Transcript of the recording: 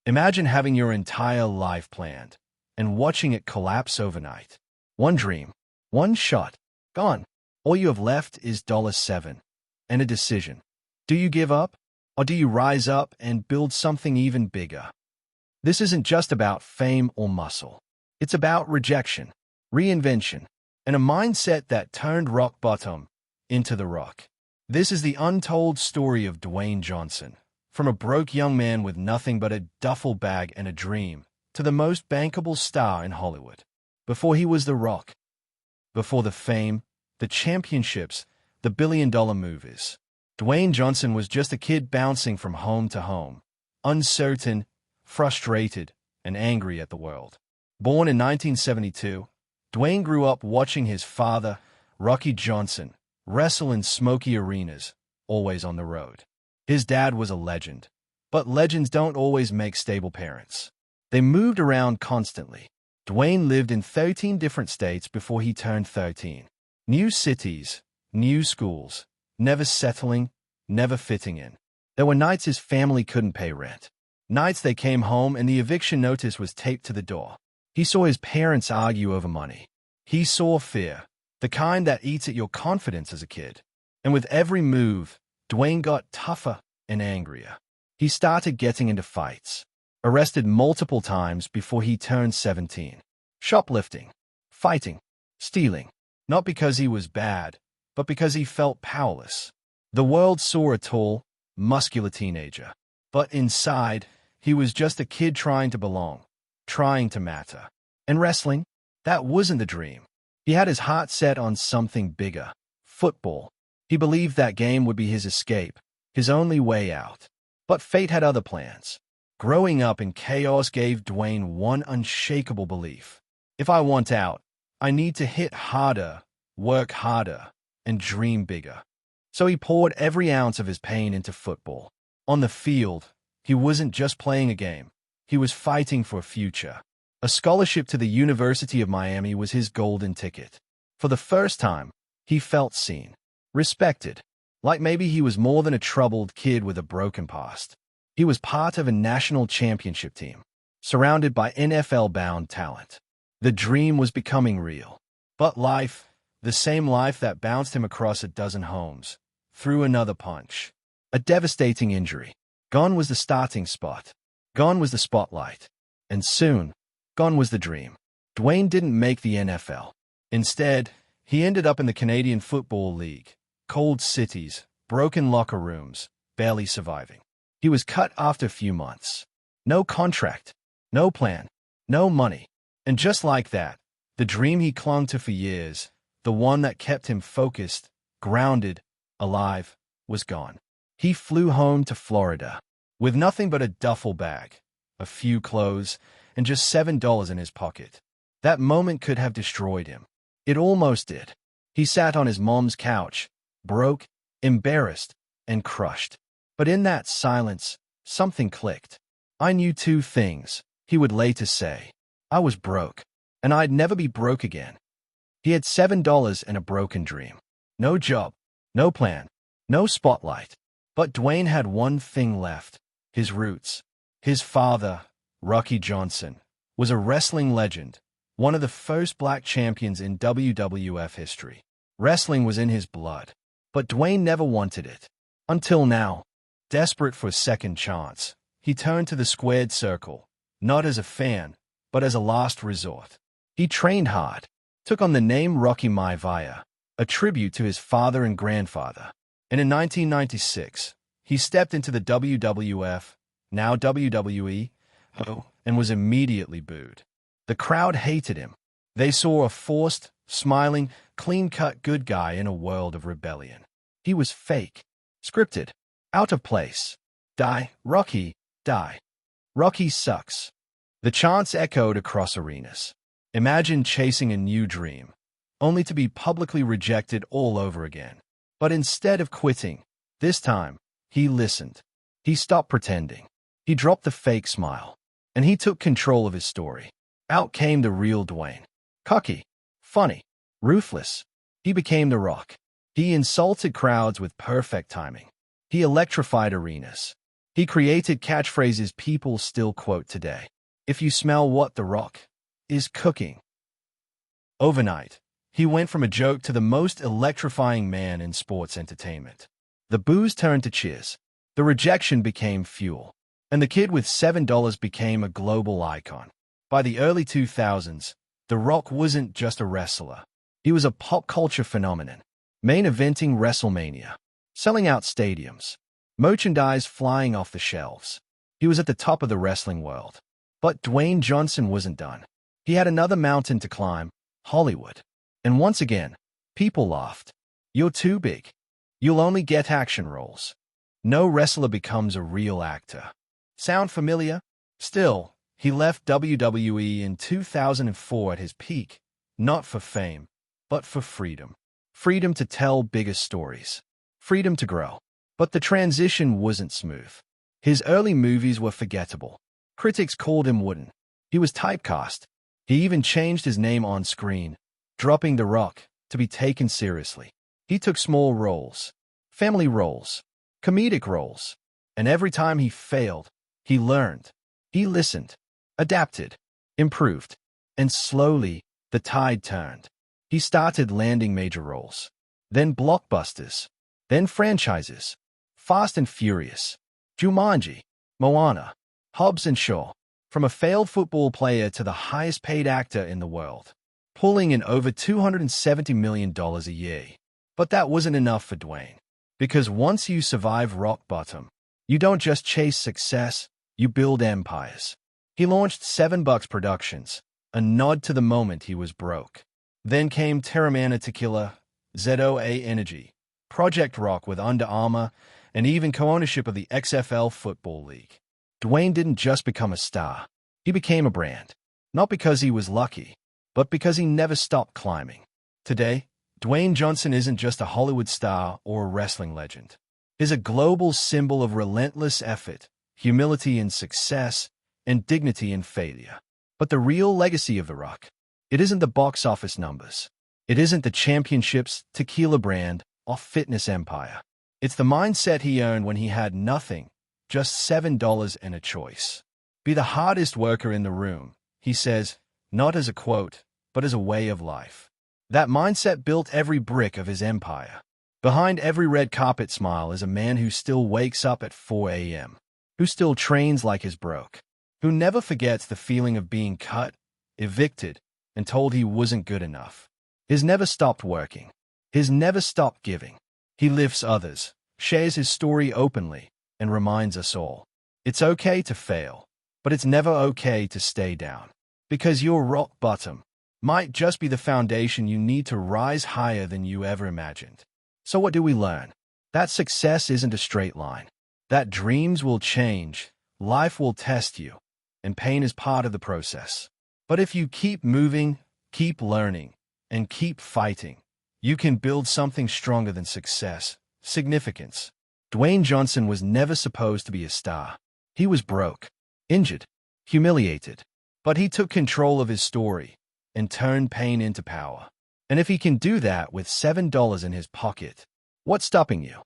Imagine having your entire life planned and watching it collapse overnight. One dream, one shot, gone. All you have left is $7 and a decision. Do you give up, or do you rise up and build something even bigger? This isn't just about fame or muscle. It's about rejection, reinvention, and a mindset that turned rock bottom into the rock. This is the untold story of Dwayne Johnson, from a broke young man with nothing but a duffel bag and a dream, to the most bankable star in Hollywood. Before he was The Rock, before the fame, the championships, the billion-dollar movies, Dwayne Johnson was just a kid bouncing from home to home, uncertain, frustrated, and angry at the world. Born in 1972, Dwayne grew up watching his father, Rocky Johnson, wrestle in smoky arenas, always on the road. His dad was a legend, but legends don't always make stable parents. They moved around constantly. Dwayne lived in 13 different states before he turned 13. New cities, new schools, never settling, never fitting in. There were nights his family couldn't pay rent. Nights they came home and the eviction notice was taped to the door. He saw his parents argue over money. He saw fear, the kind that eats at your confidence as a kid. And with every move, Dwayne got tougher and angrier. He started getting into fights, arrested multiple times before he turned 17. Shoplifting, fighting, stealing. Not because he was bad, but because he felt powerless. The world saw a tall, muscular teenager. But inside, he was just a kid trying to belong, trying to matter. And wrestling? That wasn't the dream. He had his heart set on something bigger. Football. He believed that game would be his escape, his only way out. But fate had other plans. Growing up in chaos gave Dwayne one unshakable belief. If I want out, I need to hit harder, work harder, and dream bigger. So he poured every ounce of his pain into football. On the field, he wasn't just playing a game. He was fighting for a future. A scholarship to the University of Miami was his golden ticket. For the first time, he felt seen, respected, like maybe he was more than a troubled kid with a broken past. He was part of a national championship team, surrounded by NFL-bound talent. The dream was becoming real. But life, the same life that bounced him across a dozen homes, threw another punch. A devastating injury. Gone was the starting spot. Gone was the spotlight. And soon, gone was the dream. Dwayne didn't make the NFL. Instead, he ended up in the Canadian Football League. Cold cities, broken locker rooms, barely surviving. He was cut after a few months. No contract, no plan, no money. And just like that, the dream he clung to for years, the one that kept him focused, grounded, alive, was gone. He flew home to Florida with nothing but a duffel bag, a few clothes, and just $7 in his pocket. That moment could have destroyed him. It almost did. He sat on his mom's couch, broke, embarrassed, and crushed. But in that silence, something clicked. I knew two things, he would later say. I was broke, and I'd never be broke again. He had $7 and a broken dream. No job, no plan, no spotlight. But Dwayne had one thing left, his roots. His father, Rocky Johnson, was a wrestling legend, one of the first black champions in WWF history. Wrestling was in his blood, but Dwayne never wanted it. Until now, desperate for a second chance, he turned to the squared circle, not as a fan, but as a last resort. He trained hard, took on the name Rocky Maivia, a tribute to his father and grandfather. And in 1996, he stepped into the WWF, now WWE, and was immediately booed. The crowd hated him. They saw a forced, smiling, clean-cut good guy in a world of rebellion. He was fake, scripted, out of place. Die, Rocky, die. Rocky sucks. The chants echoed across arenas. Imagine chasing a new dream, only to be publicly rejected all over again. But instead of quitting, this time, he listened. He stopped pretending. He dropped the fake smile. And he took control of his story. Out came the real Dwayne. Cocky, funny, ruthless. He became The Rock. He insulted crowds with perfect timing. He electrified arenas. He created catchphrases people still quote today. If you smell what The Rock is cooking. Overnight, he went from a joke to the most electrifying man in sports entertainment. The boos turned to cheers. The rejection became fuel. And the kid with $7 became a global icon. By the early 2000s, The Rock wasn't just a wrestler. He was a pop culture phenomenon, main eventing WrestleMania, selling out stadiums, merchandise flying off the shelves. He was at the top of the wrestling world. But Dwayne Johnson wasn't done. He had another mountain to climb, Hollywood. And once again, people laughed. You're too big. You'll only get action roles. No wrestler becomes a real actor. Sound familiar? Still, he left WWE in 2004 at his peak, not for fame, but for freedom. Freedom to tell bigger stories. Freedom to grow. But the transition wasn't smooth. His early movies were forgettable. Critics called him wooden. He was typecast. He even changed his name on screen, dropping The Rock, to be taken seriously. He took small roles, family roles, comedic roles, and every time he failed, he learned. He listened, adapted, improved, and slowly, the tide turned. He started landing major roles, then blockbusters, then franchises, Fast and Furious, Jumanji, Moana, Hobbs and Shaw, from a failed football player to the highest-paid actor in the world, pulling in over $270 million a year. But that wasn't enough for Dwayne. Because once you survive rock bottom, you don't just chase success, you build empires. He launched $7 Productions, a nod to the moment he was broke. Then came Terramana Tequila, ZOA Energy, Project Rock with Under Armour, and even co-ownership of the XFL Football League. Dwayne didn't just become a star. He became a brand. Not because he was lucky, but because he never stopped climbing. Today, Dwayne Johnson isn't just a Hollywood star or a wrestling legend. He's a global symbol of relentless effort, humility in success, and dignity in failure. But the real legacy of The Rock, it isn't the box office numbers. It isn't the championships, tequila brand, or fitness empire. It's the mindset he earned when he had nothing, just $7 and a choice. Be the hardest worker in the room, he says, not as a quote, but as a way of life. That mindset built every brick of his empire. Behind every red carpet smile is a man who still wakes up at 4 a.m., who still trains like he's broke, who never forgets the feeling of being cut, evicted, and told he wasn't good enough. He's never stopped working. He's never stopped giving. He lifts others, shares his story openly, and reminds us all. It's okay to fail, but it's never okay to stay down. Because your rock bottom might just be the foundation you need to rise higher than you ever imagined. So what do we learn? That success isn't a straight line. That dreams will change, life will test you, and pain is part of the process. But if you keep moving, keep learning, and keep fighting, you can build something stronger than success, significance. Dwayne Johnson was never supposed to be a star. He was broke, injured, humiliated. But he took control of his story and turned pain into power. And if he can do that with $7 in his pocket, what's stopping you?